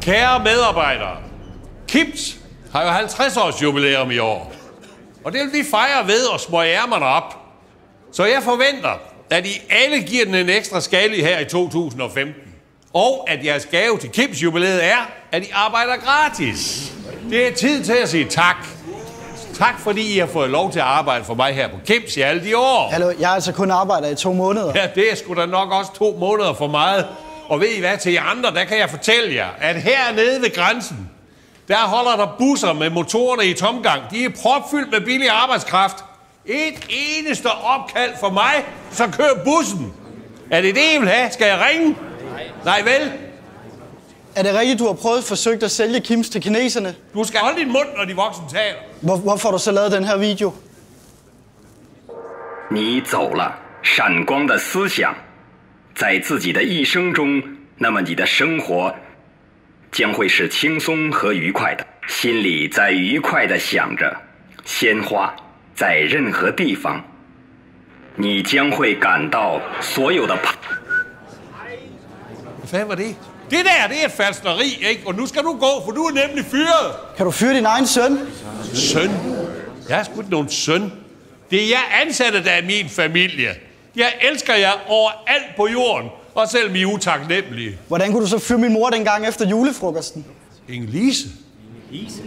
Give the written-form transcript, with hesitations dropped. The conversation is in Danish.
Kære medarbejdere, Kims har jo 50-års jubilæum i år. Og det vil vi fejre ved at smøge ærmerne op. Så jeg forventer, at I alle giver den en ekstra skalle her i 2015. Og at jeres gave til Kims jubilæet er, at I arbejder gratis. Det er tid til at sige tak. Tak fordi I har fået lov til at arbejde for mig her på Kims i alle de år. Hallo, jeg har altså kun arbejdet i 2 måneder. Ja, det er sgu da nok også 2 måneder for meget. Og ved I hvad, til jer andre, der kan jeg fortælle jer, at hernede ved grænsen, der holder der busser med motorerne i tomgang. De er propfyldt med billig arbejdskraft. Et eneste opkald for mig, så kører bussen. Er det det, I vil have? Skal jeg ringe? Nej, vel? Er det rigtigt, du har forsøgt at sælge Kims til kineserne? Du skal holde din mund, når de voksne taler. Hvorfor har du så lavet den her video? 你走了，闪光的思想，在自己的一生中，那么你的生活将会是轻松和愉快的，心里在愉快地想着，鲜花在任何地方，你将会感到所有的。 Hvad fanden var det? Det der, det er et falskneri, ikke? Og nu skal du gå, for du er nemlig fyret. Kan du fyre din egen søn? Søn? Jeg har sgu ikke nogen søn. Det er jeg ansatte, der er min familie. Jeg elsker jer overalt på jorden, og selv I er utaknemmelige. Hvordan kunne du så fyre min mor dengang efter julefrokosten? Inge-Lise? Inge-Lise?